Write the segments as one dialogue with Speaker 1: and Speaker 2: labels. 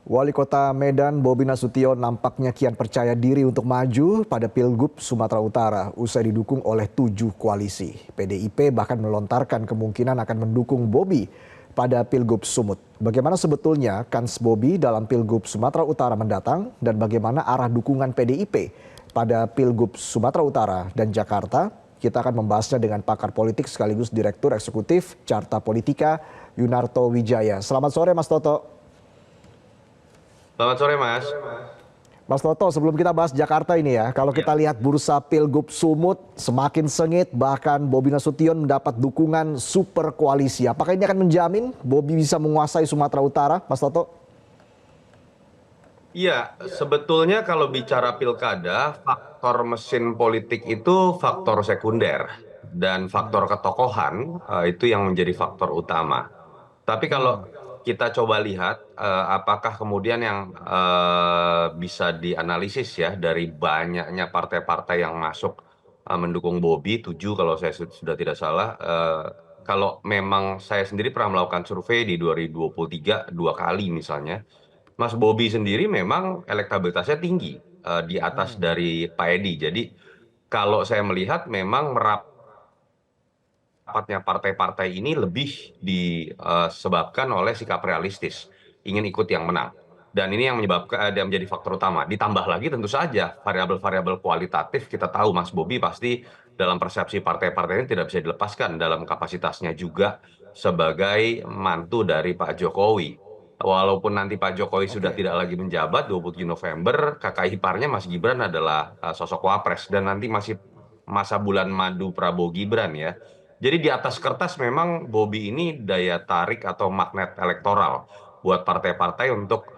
Speaker 1: Wali Kota Medan Bobi Nasution nampaknya kian percaya diri untuk maju pada Pilgub Sumatera Utara usai didukung oleh 7 koalisi. PDIP bahkan melontarkan kemungkinan akan mendukung Bobi pada Pilgub Sumut. Bagaimana sebetulnya kans Bobi dalam Pilgub Sumatera Utara mendatang dan bagaimana arah dukungan PDIP pada Pilgub Sumatera Utara dan Jakarta? Kita akan membahasnya dengan pakar politik sekaligus Direktur Eksekutif Carta Politika Yunarto Wijaya. Selamat sore Mas Toto.
Speaker 2: Selamat sore, Mas.
Speaker 1: Mas Toto, sebelum kita bahas Jakarta ini ya, kalau kita lihat bursa Pilgub Sumut semakin sengit, bahkan Bobi Nasution mendapat dukungan super koalisi. Apakah ini akan menjamin Bobi bisa menguasai Sumatera Utara, Mas Toto?
Speaker 2: Iya, sebetulnya kalau bicara pilkada, faktor mesin politik itu faktor sekunder dan faktor ketokohan itu yang menjadi faktor utama. Tapi kalau kita coba lihat apakah kemudian yang bisa dianalisis ya dari banyaknya partai-partai yang masuk mendukung Bobi, 7 kalau saya sudah tidak salah. Kalau memang saya sendiri pernah melakukan survei di 2023 dua kali misalnya, Mas Bobi sendiri memang elektabilitasnya tinggi di atas dari Pak Edi. Jadi kalau saya melihat memang rapatnya partai-partai ini lebih disebabkan oleh sikap realistis, ingin ikut yang menang. Dan ini yang menyebabkan dan menjadi faktor utama. Ditambah lagi tentu saja variabel-variabel kualitatif, kita tahu Mas Bobi pasti dalam persepsi partai-partai ini tidak bisa dilepaskan dalam kapasitasnya juga sebagai mantu dari Pak Jokowi. Walaupun nanti Pak Jokowi sudah
Speaker 1: Oke.
Speaker 2: tidak lagi menjabat 27 November, kakak iparnya Mas Gibran adalah sosok wapres dan nanti masih masa bulan madu Prabowo Gibran ya. Jadi di atas kertas memang Bobi ini daya tarik atau magnet elektoral buat partai-partai untuk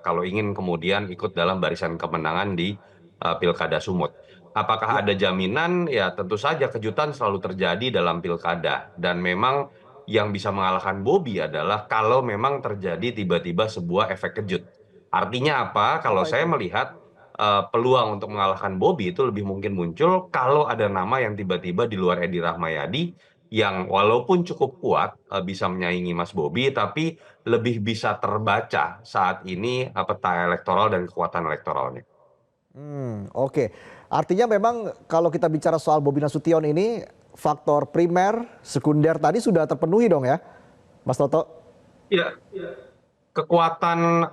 Speaker 2: kalau ingin kemudian ikut dalam barisan kemenangan di Pilkada Sumut. Apakah
Speaker 1: Ya.
Speaker 2: ada jaminan? Ya tentu saja kejutan selalu terjadi dalam pilkada dan memang yang bisa mengalahkan Bobi adalah kalau memang terjadi tiba-tiba sebuah efek kejut. Artinya apa? Kalau
Speaker 1: Apa
Speaker 2: saya
Speaker 1: itu?
Speaker 2: melihat peluang untuk mengalahkan Bobi itu lebih mungkin muncul kalau ada nama yang tiba-tiba di luar Edi Rahmayadi yang walaupun cukup kuat bisa menyaingi Mas Bobi, tapi lebih bisa terbaca saat ini peta elektoral dan kekuatan elektoralnya.
Speaker 1: Oke. Artinya memang kalau kita bicara soal Bobi Nasution ini, faktor primer, sekunder tadi sudah terpenuhi dong ya, Mas Toto?
Speaker 2: Iya, kekuatan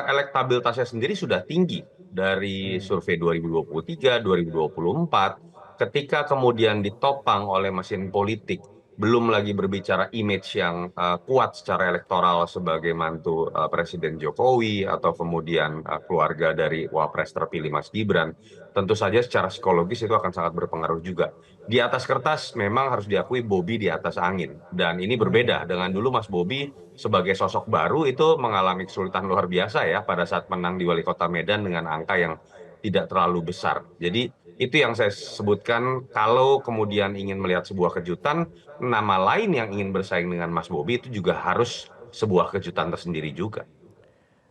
Speaker 2: elektabilitasnya sendiri sudah tinggi dari survei 2023, 2024. Ketika kemudian ditopang oleh mesin politik, belum lagi berbicara image yang kuat secara elektoral sebagai mantu Presiden Jokowi atau kemudian keluarga dari Wapres terpilih Mas Gibran, tentu saja secara psikologis itu akan sangat berpengaruh juga. Di atas kertas memang harus diakui Bobi di atas angin, dan ini berbeda dengan dulu Mas Bobi sebagai sosok baru itu mengalami kesulitan luar biasa ya pada saat menang di Wali Kota Medan dengan angka yang tidak terlalu besar. Jadi itu yang saya sebutkan kalau kemudian ingin melihat sebuah kejutan, nama lain yang ingin bersaing dengan Mas Bobi itu juga harus sebuah kejutan tersendiri juga.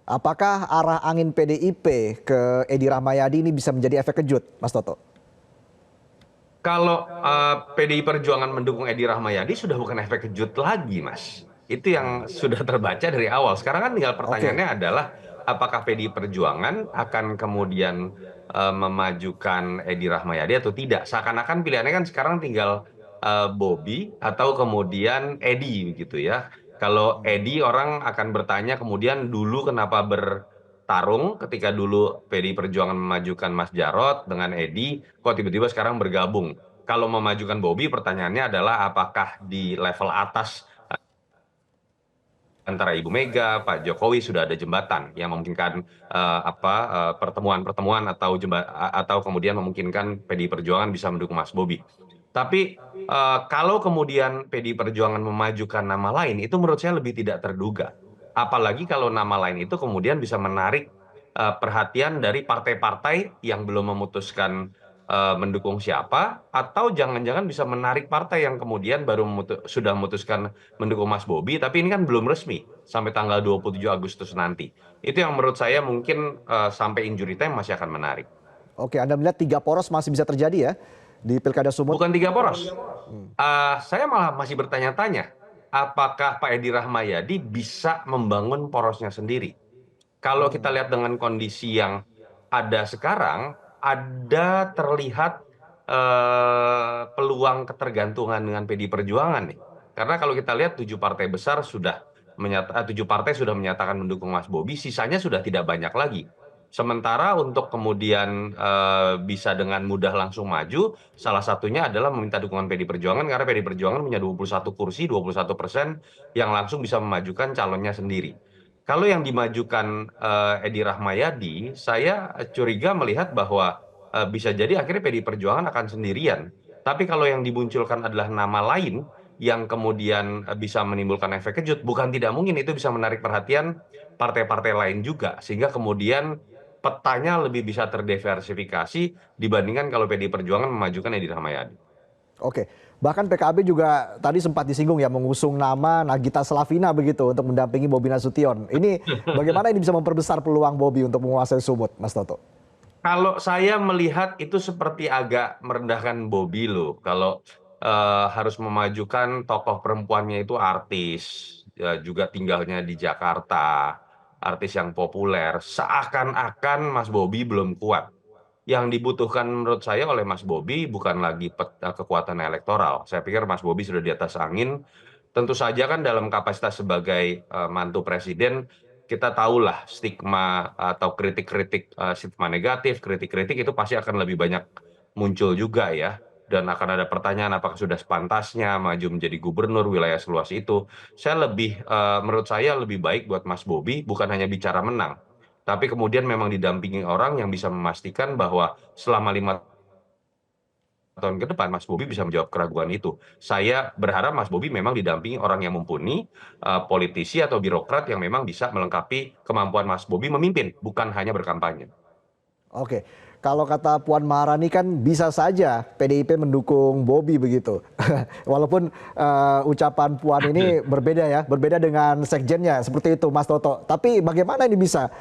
Speaker 1: Apakah arah angin PDIP ke Edi Rahmayadi ini bisa menjadi efek kejut, Mas Toto?
Speaker 2: Kalau PDI Perjuangan mendukung Edi Rahmayadi sudah bukan efek kejut lagi, Mas. Itu yang sudah terbaca dari awal. Sekarang kan tinggal
Speaker 1: Oke.
Speaker 2: pertanyaannya adalah apakah PDI Perjuangan akan kemudian memajukan Edi Rahmayadi atau tidak. Seakan-akan pilihannya kan sekarang tinggal Bobi atau kemudian Edi begitu ya. Kalau Edi orang akan bertanya kemudian dulu kenapa bertarung ketika dulu PDI Perjuangan memajukan Mas Jarod dengan Edi, kok tiba-tiba sekarang bergabung. Kalau memajukan Bobi, pertanyaannya adalah apakah di level atas antara Ibu Mega, Pak Jokowi sudah ada jembatan yang memungkinkan pertemuan-pertemuan atau kemudian memungkinkan PDI Perjuangan bisa mendukung Mas Bobi. Tapi kalau kemudian PDI Perjuangan memajukan nama lain, itu menurut saya lebih tidak terduga. Apalagi kalau nama lain itu kemudian bisa menarik perhatian dari partai-partai yang belum memutuskan mendukung siapa, atau jangan-jangan bisa menarik partai yang kemudian baru sudah memutuskan mendukung Mas Bobi, tapi ini kan belum resmi sampai tanggal 27 Agustus nanti. Itu yang menurut saya mungkin sampai injury time masih akan menarik.
Speaker 1: Oke, Anda melihat 3 poros masih bisa terjadi ya di Pilkada Sumut?
Speaker 2: Bukan tiga poros. Saya malah masih bertanya-tanya, apakah Pak Edi Rahmayadi bisa membangun porosnya sendiri? Kalau kita lihat dengan kondisi yang ada sekarang, ada terlihat peluang ketergantungan dengan PDI Perjuangan nih. Karena kalau kita lihat 7 partai besar sudah 7 partai sudah menyatakan mendukung Mas Bobi, sisanya sudah tidak banyak lagi. Sementara untuk kemudian bisa dengan mudah langsung maju, salah satunya adalah meminta dukungan PDI Perjuangan karena PDI Perjuangan punya 21 kursi, 21% yang langsung bisa memajukan calonnya sendiri. Kalau yang dimajukan Edi Rahmayadi, saya curiga melihat bahwa bisa jadi akhirnya PDI Perjuangan akan sendirian. Tapi kalau yang dimunculkan adalah nama lain yang kemudian bisa menimbulkan efek kejut, bukan tidak mungkin itu bisa menarik perhatian partai-partai lain juga, sehingga kemudian petanya lebih bisa terdiversifikasi dibandingkan kalau PDI Perjuangan memajukan Edi Rahmayadi.
Speaker 1: Oke, bahkan PKB juga tadi sempat disinggung ya mengusung nama Nagita Slavina begitu untuk mendampingi Bobi Nasution. Ini bagaimana ini bisa memperbesar peluang Bobi untuk menguasai Sumut, Mas Toto?
Speaker 2: Kalau saya melihat itu seperti agak merendahkan Bobi loh. Kalau harus memajukan tokoh perempuannya itu artis, juga tinggalnya di Jakarta, artis yang populer, seakan-akan Mas Bobi belum kuat. Yang dibutuhkan menurut saya oleh Mas Bobi bukan lagi kekuatan elektoral. Saya pikir Mas Bobi sudah di atas angin. Tentu saja kan dalam kapasitas sebagai mantu presiden, kita tahulah stigma atau kritik-kritik, stigma negatif, kritik-kritik itu pasti akan lebih banyak muncul juga ya. Dan akan ada pertanyaan apakah sudah sepantasnya maju menjadi gubernur wilayah seluas itu. Menurut saya lebih baik buat Mas Bobi bukan hanya bicara menang, tapi kemudian memang didampingi orang yang bisa memastikan bahwa selama 5 tahun ke depan Mas Bobi bisa menjawab keraguan itu. Saya berharap Mas Bobi memang didampingi orang yang mumpuni, politisi atau birokrat yang memang bisa melengkapi kemampuan Mas Bobi memimpin, bukan hanya berkampanye.
Speaker 1: Oke, kalau kata Puan Maharani kan bisa saja PDIP mendukung Bobi begitu. Walaupun ucapan Puan ini berbeda ya, berbeda dengan sekjennya seperti itu Mas Toto. Tapi bagaimana ini bisa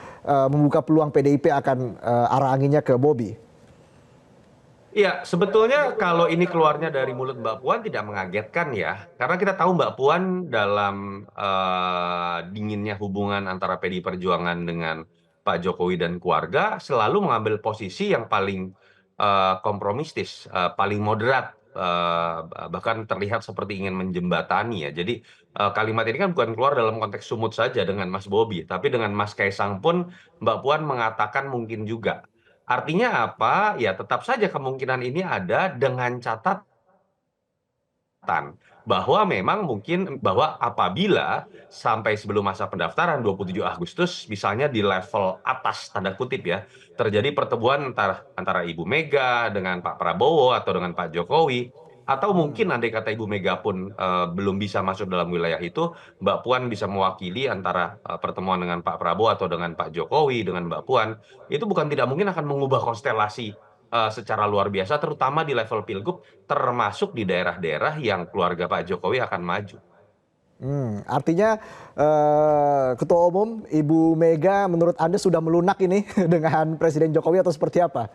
Speaker 1: membuka peluang PDIP akan arah anginnya ke Bobi?
Speaker 2: Iya, sebetulnya kalau ini keluarnya dari mulut Mbak Puan tidak mengagetkan ya, karena kita tahu Mbak Puan dalam dinginnya hubungan antara PDI Perjuangan dengan Pak Jokowi dan keluarga selalu mengambil posisi yang paling kompromistis, paling moderat, bahkan terlihat seperti ingin menjembatani ya. Jadi kalimat ini kan bukan keluar dalam konteks sumut saja dengan Mas Bobi, tapi dengan Mas Kaisang pun Mbak Puan mengatakan mungkin juga. Artinya apa? Ya tetap saja kemungkinan ini ada dengan catatan bahwa memang mungkin bahwa apabila sampai sebelum masa pendaftaran 27 Agustus misalnya di level atas tanda kutip ya terjadi pertemuan antara Ibu Mega dengan Pak Prabowo atau dengan Pak Jokowi atau mungkin andai kata Ibu Mega pun belum bisa masuk dalam wilayah itu, Mbak Puan bisa mewakili antara pertemuan dengan Pak Prabowo atau dengan Pak Jokowi dengan Mbak Puan, itu bukan tidak mungkin akan mengubah konstelasi secara luar biasa terutama di level pilgub termasuk di daerah-daerah yang keluarga Pak Jokowi akan maju.
Speaker 1: Artinya Ketua Umum Ibu Mega menurut Anda sudah melunak ini dengan Presiden Jokowi atau seperti apa?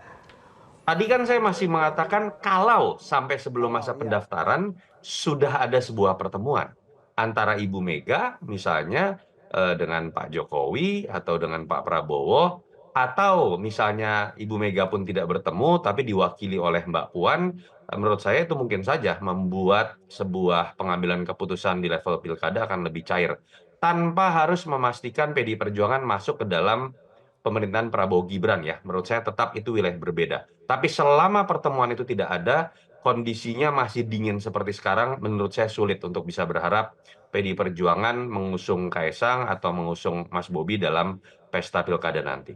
Speaker 2: Tadi kan saya masih mengatakan kalau sampai sebelum masa pendaftaran sudah ada sebuah pertemuan antara Ibu Mega misalnya dengan Pak Jokowi atau dengan Pak Prabowo atau misalnya Ibu Mega pun tidak bertemu tapi diwakili oleh Mbak Puan, menurut saya itu mungkin saja membuat sebuah pengambilan keputusan di level pilkada akan lebih cair tanpa harus memastikan PDI Perjuangan masuk ke dalam pemerintahan Prabowo Gibran ya. Menurut saya tetap itu wilayah berbeda. Tapi selama pertemuan itu tidak ada, kondisinya masih dingin seperti sekarang, menurut saya sulit untuk bisa berharap PDI Perjuangan mengusung Kaisang atau mengusung Mas Bobi dalam pesta pilkada nanti.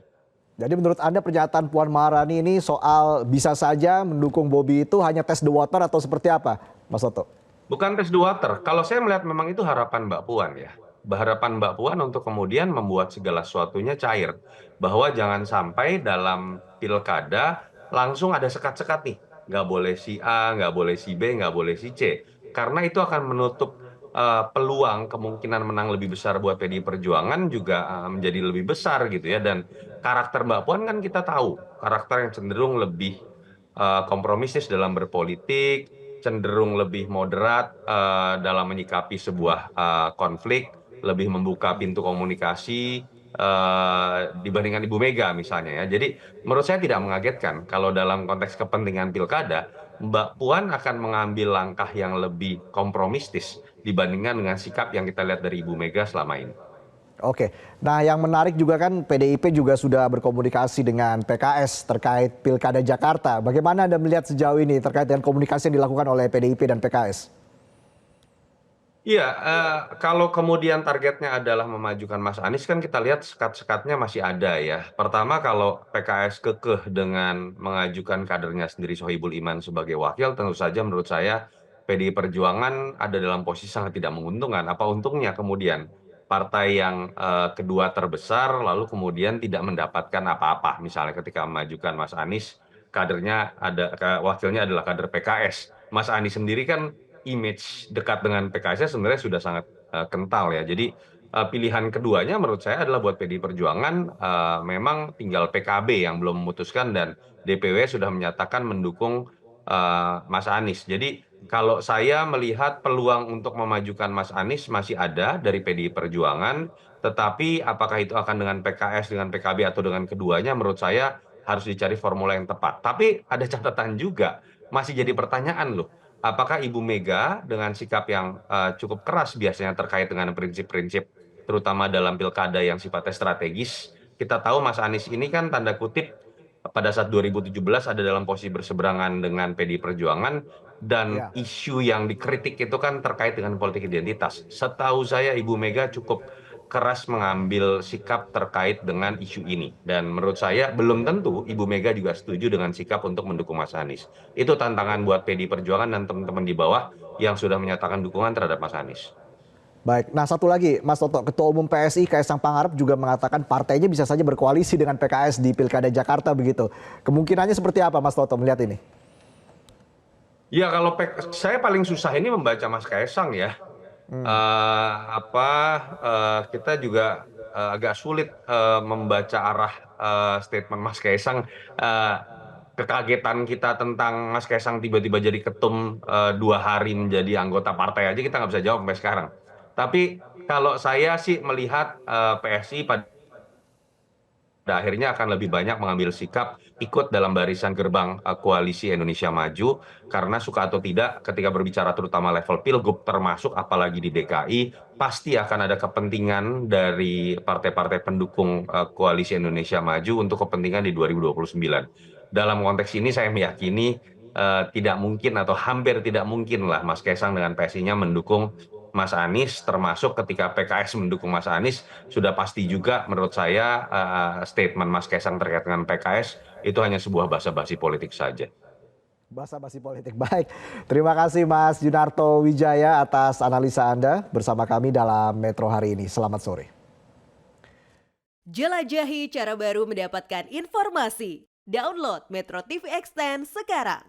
Speaker 1: Jadi menurut Anda pernyataan Puan Maharani ini soal bisa saja mendukung Bobi itu hanya test the water atau seperti apa, Mas Toto?
Speaker 2: Bukan test the water. Kalau saya melihat memang itu harapan Mbak Puan ya. Harapan Mbak Puan untuk kemudian membuat segala sesuatunya cair. Bahwa jangan sampai dalam pilkada langsung ada sekat-sekat nih. Nggak boleh si A, nggak boleh si B, nggak boleh si C. Karena itu akan menutup peluang kemungkinan menang lebih besar buat PDI Perjuangan juga menjadi lebih besar gitu ya. Dan karakter Mbak Puan kan kita tahu. Karakter yang cenderung lebih kompromistis dalam berpolitik, cenderung lebih moderat dalam menyikapi sebuah konflik, lebih membuka pintu komunikasi, dibandingkan Ibu Mega misalnya ya. Jadi menurut saya tidak mengagetkan kalau dalam konteks kepentingan pilkada, Mbak Puan akan mengambil langkah yang lebih kompromistis dibandingkan dengan sikap yang kita lihat dari Ibu Mega selama ini.
Speaker 1: Oke, nah yang menarik juga kan PDIP juga sudah berkomunikasi dengan PKS terkait Pilkada Jakarta. Bagaimana Anda melihat sejauh ini terkait dengan komunikasi yang dilakukan oleh PDIP dan PKS?
Speaker 2: Iya, kalau kemudian targetnya adalah memajukan Mas Anies kan kita lihat sekat-sekatnya masih ada ya. Pertama kalau PKS kekeh dengan mengajukan kadernya sendiri Sohibul Iman sebagai wakil, tentu saja menurut saya PDI Perjuangan ada dalam posisi sangat tidak menguntungkan. Apa untungnya kemudian partai yang kedua terbesar lalu kemudian tidak mendapatkan apa-apa. Misalnya ketika memajukan Mas Anies, kadernya ada wakilnya adalah kader PKS. Mas Anies sendiri kan image dekat dengan PKS-nya sebenarnya sudah sangat kental ya. Jadi pilihan keduanya menurut saya adalah buat PDI Perjuangan, memang tinggal PKB yang belum memutuskan dan DPW sudah menyatakan mendukung Mas Anies. Jadi kalau saya melihat peluang untuk memajukan Mas Anies masih ada dari PDI Perjuangan, tetapi apakah itu akan dengan PKS, dengan PKB atau dengan keduanya menurut saya harus dicari formula yang tepat. Tapi ada catatan juga, masih jadi pertanyaan loh. Apakah Ibu Mega dengan sikap yang cukup keras biasanya terkait dengan prinsip-prinsip terutama dalam pilkada yang sifatnya strategis. Kita tahu Mas Anies ini kan tanda kutip pada saat 2017 ada dalam posisi berseberangan dengan PDI Perjuangan dan
Speaker 1: Ya.
Speaker 2: isu yang dikritik itu kan terkait dengan politik identitas. Setahu saya Ibu Mega cukup keras mengambil sikap terkait dengan isu ini. Dan menurut saya belum tentu Ibu Mega juga setuju dengan sikap untuk mendukung Mas Anies. Itu tantangan buat PDI Perjuangan dan teman-teman di bawah yang sudah menyatakan dukungan terhadap Mas Anies.
Speaker 1: Baik, nah satu lagi Mas Toto, Ketua Umum PSI Kaisang Pangarep juga mengatakan partainya bisa saja berkoalisi dengan PKS di Pilkada Jakarta begitu. Kemungkinannya seperti apa Mas Toto melihat ini?
Speaker 2: Ya kalau saya paling susah ini membaca Mas Kaisang ya. Apa kita juga agak sulit membaca arah statement Mas Kaisang. eh, Kekagetan kita tentang Mas Kaisang tiba-tiba jadi ketum 2 hari menjadi anggota partai aja kita nggak bisa jawab sampai sekarang. Tapi kalau saya sih melihat PSI pada akhirnya akan lebih banyak mengambil sikap ikut dalam barisan gerbang koalisi Indonesia Maju karena suka atau tidak ketika berbicara terutama level pilgub termasuk apalagi di DKI pasti akan ada kepentingan dari partai-partai pendukung koalisi Indonesia Maju untuk kepentingan di 2029. Dalam konteks ini saya meyakini tidak mungkin atau hampir tidak mungkin lah Mas Kaisang dengan PSI-nya mendukung Mas Anies, termasuk ketika PKS mendukung Mas Anies, sudah pasti juga menurut saya statement Mas Kaisang terkait dengan PKS itu hanya sebuah basa-basi politik saja.
Speaker 1: Basa-basi politik. Baik, terima kasih Mas Junarto Wijaya atas analisa Anda bersama kami dalam Metro hari ini. Selamat sore.
Speaker 3: Jelajahi cara baru mendapatkan informasi. Download Metro TV Extend sekarang.